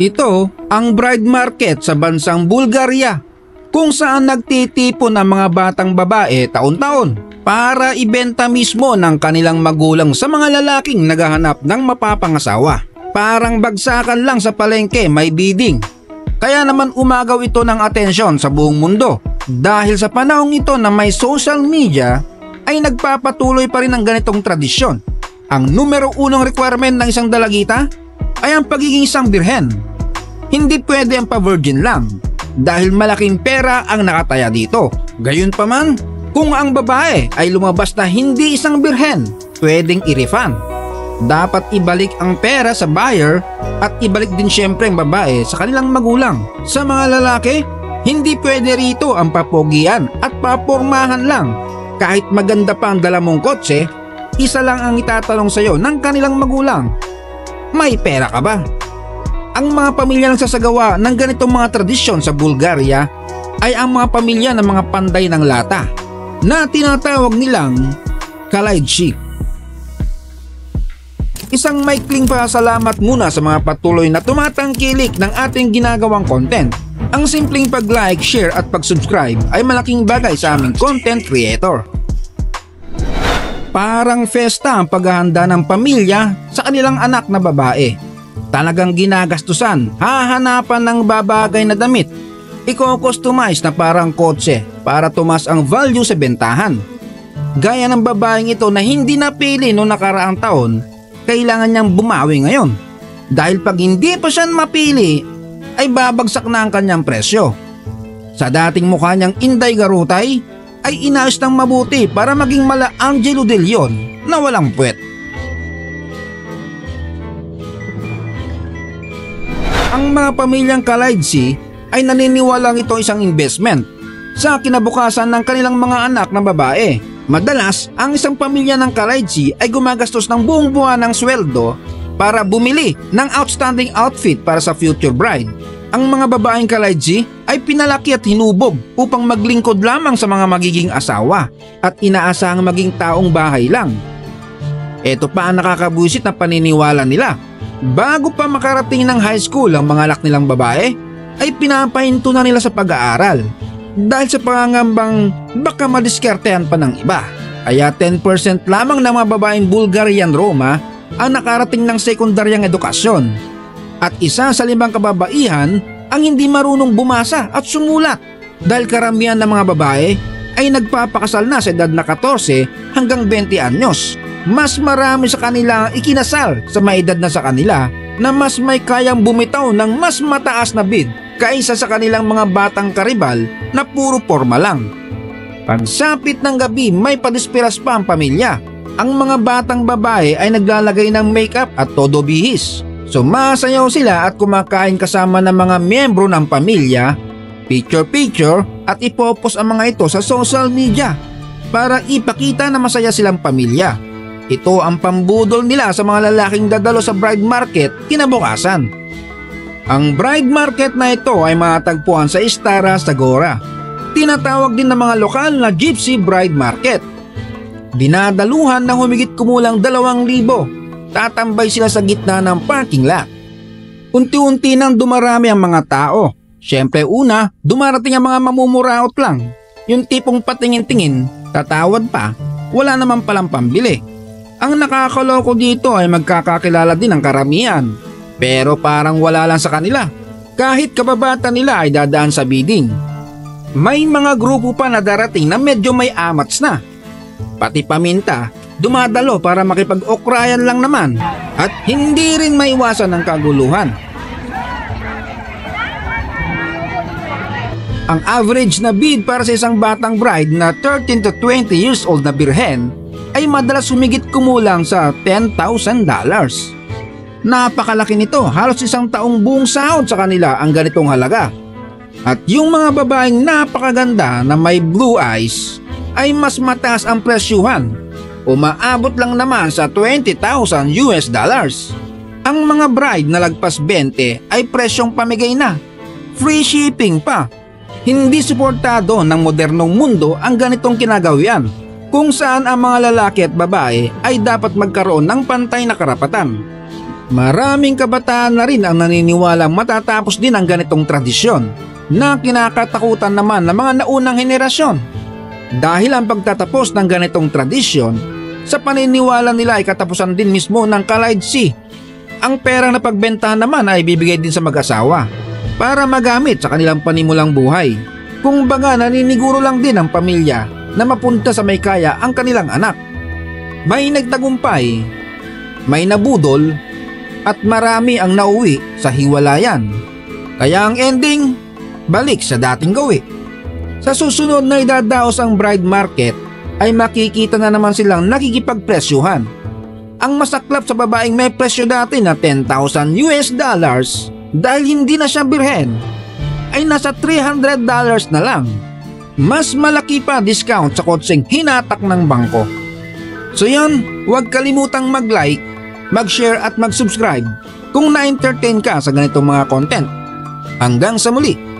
Ito ang bride market sa bansang Bulgaria, kung saan nagtitipon ang mga batang babae taon-taon para ibenta mismo ng kanilang magulang sa mga lalaking naghahanap ng mapapangasawa. Parang bagsakan lang sa palengke, may bidding. Kaya naman umagaw ito ng atensyon sa buong mundo dahil sa panahong ito na may social media ay nagpapatuloy pa rin ang ganitong tradisyon. Ang numero unong requirement ng isang dalagita ay ang pagiging isang birhen. Hindi pwede ang pa-virgin lang dahil malaking pera ang nakataya dito. Gayunpaman, kung ang babae ay lumabas na hindi isang birhen, pwedeng i-refund. Dapat ibalik ang pera sa buyer at ibalik din syempre ang babae sa kanilang magulang. Sa mga lalaki, hindi pwede rito ang papogian at papormahan lang. Kahit maganda pa ang dala mong kotse, isa lang ang itatanong sa iyo ng kanilang magulang: may pera ka ba? Ang mga pamilya na nagsasagawa ng ganitong mga tradisyon sa Bulgaria ay ang mga pamilya ng mga panday ng lata na tinatawag nilang kalajdji. Isang maikling pasalamat muna sa mga patuloy na tumatangkilik ng ating ginagawang content. Ang simpleng pag-like, share at pag-subscribe ay malaking bagay sa aming content creator. Parang festa ang paghahanda ng pamilya sa kanilang anak na babae. Talagang ginagastusan, hahanapan ng babagay na damit, i-customize na parang kotse para tumas ang value sa bentahan. Gaya ng babaeng ito na hindi napili noong nakaraang taon, kailangan niyang bumawi ngayon. Dahil pag hindi pa siya mapili, ay babagsak na ang kanyang presyo. Sa dating mukha niyang Inday Garutay, ay inayos ng mabuti para maging mala Angelo De Leon na walang puwet. Ang mga pamilyang kalajdji ay naniniwalang ito isang investment sa kinabukasan ng kanilang mga anak na babae. Madalas, ang isang pamilya ng kalajdji ay gumagastos ng buong buwan ng sweldo para bumili ng outstanding outfit para sa future bride. Ang mga babaeng kalajdji ay pinalaki at hinubog upang maglingkod lamang sa mga magiging asawa at inaasahang maging taong bahay lang. Ito pa ang nakakabuisit na paniniwala nila. Bago pa makarating ng high school ang mga anak nilang babae, ay pinapahinto na nila sa pag-aaral dahil sa pangangambang baka madiskartehan pa ng iba. Kaya 10% lamang ng mga babaeng Bulgarian Roma ang nakarating ng sekundaryang edukasyon. At isa sa 5 kababaihan ang hindi marunong bumasa at sumulat dahil karamihan ng mga babae ay nagpapakasal na sa edad na 14 hanggang 20 anyos. Mas marami sa kanila ang ikinasal sa may edad na sa kanila na mas may kayang bumitaw ng mas mataas na bid kaysa sa kanilang mga batang karibal na puro porma lang. Pagsapit ng gabi may padispiras pa ang pamilya. Ang mga batang babae ay naglalagay ng makeup at todo bihis. Sumasayaw sila at kumakain kasama ng mga miyembro ng pamilya, picture-picture at ipopos ang mga ito sa social media para ipakita na masaya silang pamilya. Ito ang pambudol nila sa mga lalaking dadalo sa bride market kinabukasan. Ang bride market na ito ay matatagpuan sa Stara Zagora. Tinatawag din ng mga lokal na Gypsy Bride Market. Dinadaluhan ng humigit kumulang 2,000. Tatambay sila sa gitna ng parking lot. Unti-unti nang dumarami ang mga tao. Siyempre una, dumarating ang mga mamumuraot lang. Yung tipong patingin-tingin, tatawad pa, wala naman palang pambili. Ang nakakaloko dito ay magkakakilala din ang karamihan, pero parang wala lang sa kanila. Kahit kababata nila ay dadaan sa bidding. May mga grupo pa na darating na medyo may amats na. Pati paminta, dumadalo para makipag-okrayan lang naman at hindi rin maiwasan ang kaguluhan. Ang average na bid para sa isang batang bride na 13 to 20 years old na birhen ay madalas humigit kumulang sa $10,000. Napakalaki nito, halos isang taong buong sahod sa kanila ang ganitong halaga. At yung mga babaeng napakaganda na may blue eyes ay mas mataas ang presyuhan. Umaabot lang naman sa $20,000. Ang mga bride na lagpas 20 ay presyong pamigay na. Free shipping pa. Hindi suportado ng modernong mundo ang ganitong kinagawian. kung saan ang mga lalaki at babae ay dapat magkaroon ng pantay na karapatan. Maraming kabataan na rin ang naniniwalang matatapos din ang ganitong tradisyon na kinakatakutan naman ng mga naunang henerasyon. Dahil ang pagtatapos ng ganitong tradisyon, sa paniniwala nila ay katapusan din mismo ng kalaidsi. Ang perang napagbentahan naman ay ibibigay din sa mag-asawa para magamit sa kanilang panimulang buhay. Kung baga naniniguro lang din ang pamilya na mapunta sa may kaya ang kanilang anak. May nagtagumpay, may nabudol, at marami ang nauwi sa hiwalayan. Kaya ang ending, balik sa dating gawi. Sa susunod na idadaos ang bride market ay makikita na naman silang nakikipagpresyuhan. Ang masaklap sa babaeng may presyo dati na $10,000 dahil hindi na siya birhen ay nasa $300 na lang. Mas malaki pa discount sa kotseng hinatak ng bangko. So yan, huwag kalimutang mag-like, mag-share at mag-subscribe kung na-entertain ka sa ganitong mga content. Hanggang sa muli!